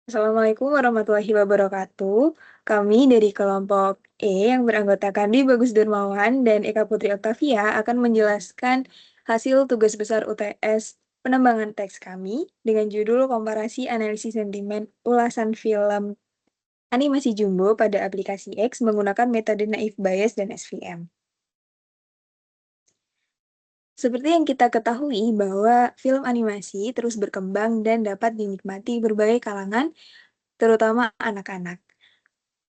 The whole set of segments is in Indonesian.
Assalamualaikum warahmatullahi wabarakatuh. Kami dari kelompok E yang beranggotakan di Bagus Dermawan dan Eka Putri Oktavia akan menjelaskan hasil tugas besar UTS pengembangan teks kami dengan judul Komparasi Analisis Sentimen Ulasan Film Animasi Jumbo pada aplikasi X menggunakan metode Naive Bayes dan SVM. Seperti yang kita ketahui bahwa film animasi terus berkembang dan dapat dinikmati berbagai kalangan, terutama anak-anak.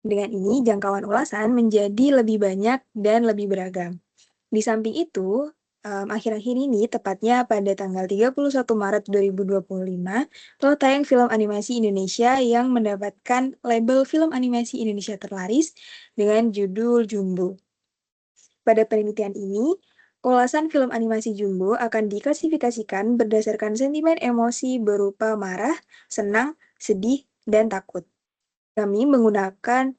Dengan ini, jangkauan ulasan menjadi lebih banyak dan lebih beragam. Di samping itu, akhir-akhir ini, tepatnya pada tanggal 31 Maret 2025, telah tayang film animasi Indonesia yang mendapatkan label film animasi Indonesia terlaris dengan judul Jumbo. Pada penelitian ini, ulasan film animasi Jumbo akan diklasifikasikan berdasarkan sentimen emosi berupa marah, senang, sedih, dan takut. Kami menggunakan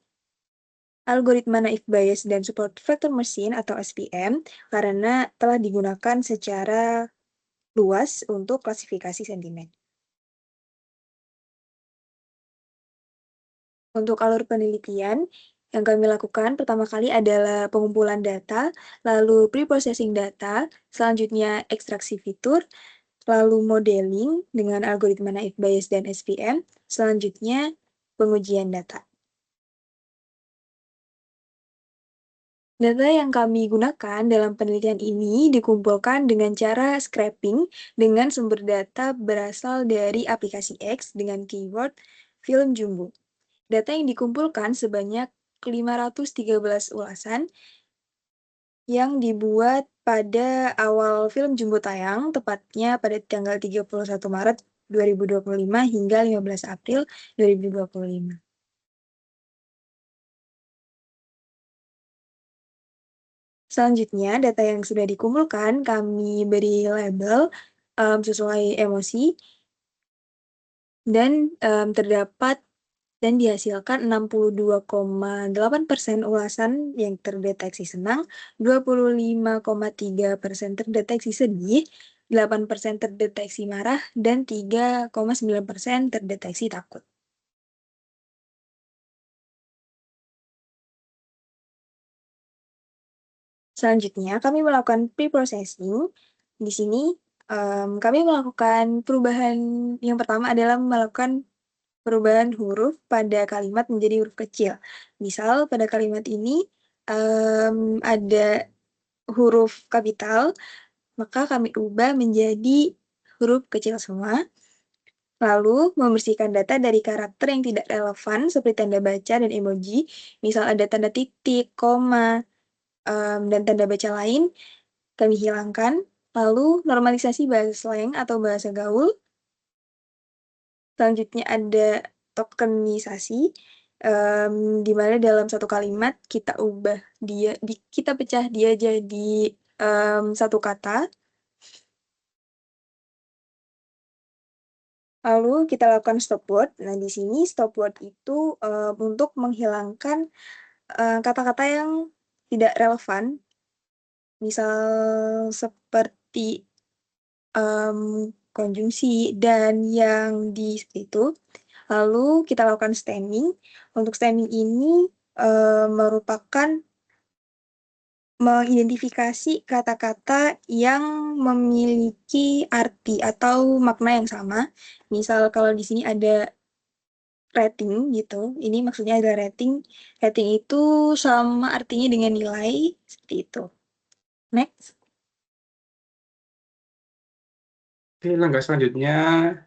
algoritma Naive Bayes dan Support Vector Machine atau SVM karena telah digunakan secara luas untuk klasifikasi sentimen. Untuk alur penelitian, yang kami lakukan pertama kali adalah pengumpulan data, lalu pre-processing data, selanjutnya ekstraksi fitur, lalu modeling dengan algoritma Naive Bayes dan SVM, selanjutnya pengujian data. Data yang kami gunakan dalam penelitian ini dikumpulkan dengan cara scraping dengan sumber data berasal dari aplikasi X dengan keyword film jumbo. Data yang dikumpulkan sebanyak 513 ulasan yang dibuat pada awal film Jumbo tayang, tepatnya pada tanggal 31 Maret 2025 hingga 15 April 2025. Selanjutnya, data yang sudah dikumpulkan kami beri label sesuai emosi dan terdapat dan dihasilkan 62,8% ulasan yang terdeteksi senang, 25,3% terdeteksi sedih, 8% terdeteksi marah, dan 3,9% terdeteksi takut. Selanjutnya, kami melakukan pre-processing. Di sini, kami melakukan perubahan yang pertama adalah melakukan perubahan huruf pada kalimat menjadi huruf kecil. Misal, pada kalimat ini ada huruf kapital, maka kami ubah menjadi huruf kecil semua. Lalu, membersihkan data dari karakter yang tidak relevan seperti tanda baca dan emoji. Misal ada tanda titik, koma, dan tanda baca lain, kami hilangkan. Lalu, normalisasi bahasa slang atau bahasa gaul. Selanjutnya ada tokenisasi, em, di mana dalam satu kalimat kita ubah dia, kita pecah dia jadi satu kata. Lalu kita lakukan stop word. Nah, di sini stop word itu untuk menghilangkan kata-kata yang tidak relevan, misal seperti em, konjungsi dan yang di itu. Lalu kita lakukan stemming. Untuk stemming ini merupakan mengidentifikasi kata-kata yang memiliki arti atau makna yang sama. Misal kalau di sini ada rating gitu, ini maksudnya ada rating. Rating itu sama artinya dengan nilai, seperti itu. Next. Oke, langkah selanjutnya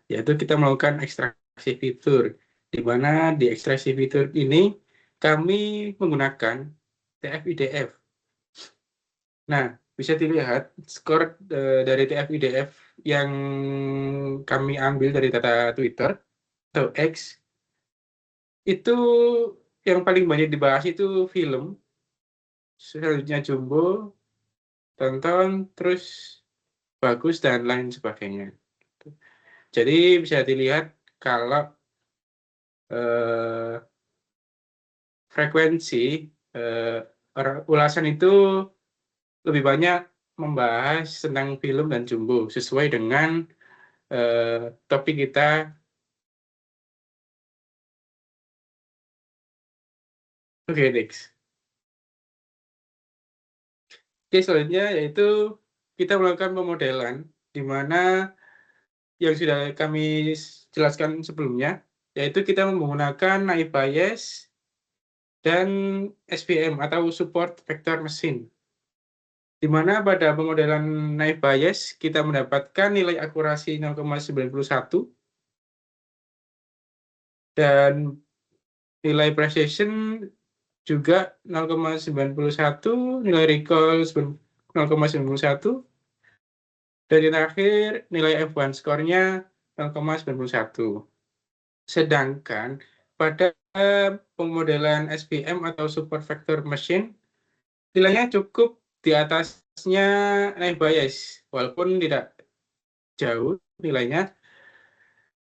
yaitu kita melakukan ekstraksi fitur, di mana di ekstraksi fitur ini kami menggunakan TF-IDF. Nah, bisa dilihat skor dari TF-IDF yang kami ambil dari data Twitter atau X, itu yang paling banyak dibahas itu film, selanjutnya Jumbo, tonton, terus bagus, dan lain sebagainya. Jadi bisa dilihat kalau eh, frekuensi eh, ulasan itu lebih banyak membahas tentang film dan Jumbo sesuai dengan topik kita Oke, next. Oke, selanjutnya yaitu kita melakukan pemodelan, di mana yang sudah kami jelaskan sebelumnya, yaitu kita menggunakan naive Bayes dan SVM atau Support Vector Machine. Di mana pada pemodelan naive Bayes kita mendapatkan nilai akurasi 0,91 dan nilai precision juga 0,91, nilai recall 0,91, dan yang terakhir nilai F1 skornya 0,91. Sedangkan pada pemodelan SVM atau Support Vector Machine, nilainya cukup di atasnya naive Bayes, walaupun tidak jauh nilainya,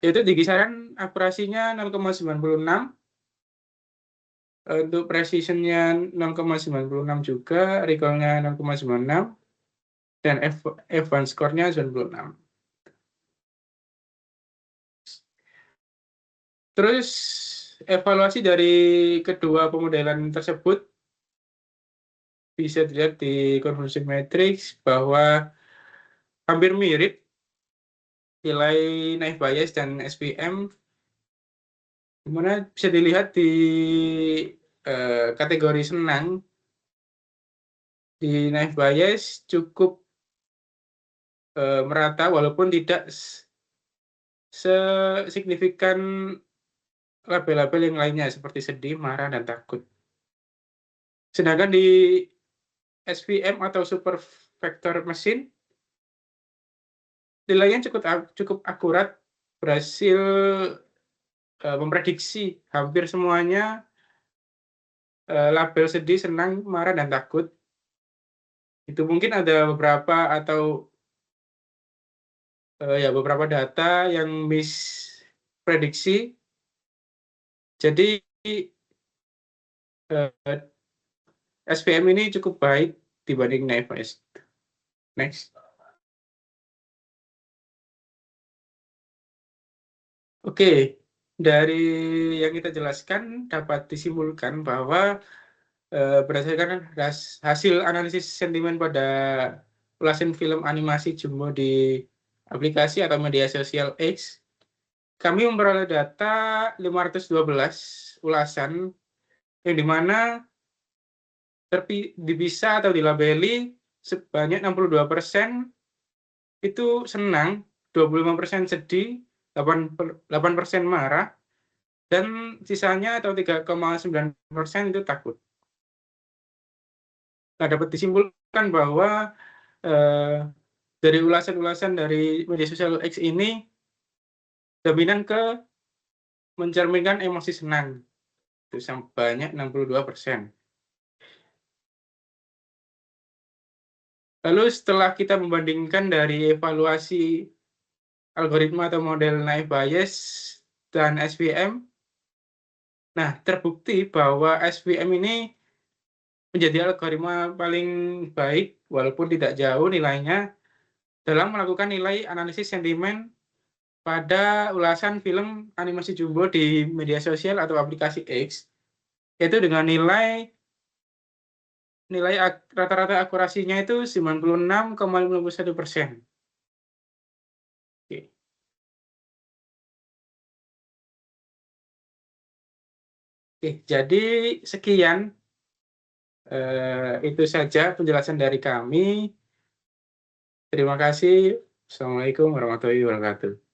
yaitu di kisaran akurasinya 0,96, untuk precisionnya 0,96 juga, recall-nya 0,96, dan F1 skornya 96. Terus evaluasi dari kedua pemodelan tersebut bisa dilihat di convolution matrix bahwa hampir mirip nilai naive Bayes dan SVM, dimana bisa dilihat di kategori senang di naive Bayes cukup merata walaupun tidak sesignifikan label-label yang lainnya seperti sedih, marah, dan takut. Sedangkan di SVM atau Super Vector Machine nilainya cukup akurat, berhasil memprediksi hampir semuanya label sedih, senang, marah, dan takut. Itu mungkin ada beberapa atau beberapa data yang misprediksi. Jadi SVM ini cukup baik dibanding naive Bayes. Next. Oke, dari yang kita jelaskan dapat disimpulkan bahwa berdasarkan hasil analisis sentimen pada ulasan film animasi Jumbo di aplikasi atau media sosial X, kami memperoleh data 512 ulasan yang dimana bisa atau dilabeli sebanyak 62% itu senang, 25% sedih, 8% marah, dan sisanya atau 3,9% itu takut. Nah, dapat disimpulkan bahwa dari ulasan-ulasan dari media sosial X ini dominan ke mencerminkan emosi senang, itu banyak 62%. Lalu setelah kita membandingkan dari evaluasi algoritma atau model naive Bayes dan SVM, nah terbukti bahwa SVM ini menjadi algoritma paling baik walaupun tidak jauh nilainya dalam melakukan nilai analisis sentimen pada ulasan film animasi Jumbo di media sosial atau aplikasi X, yaitu dengan nilai rata-rata akurasinya itu 96,51%. Oke. Oke, jadi sekian itu saja penjelasan dari kami. Terima kasih. Assalamualaikum warahmatullahi wabarakatuh.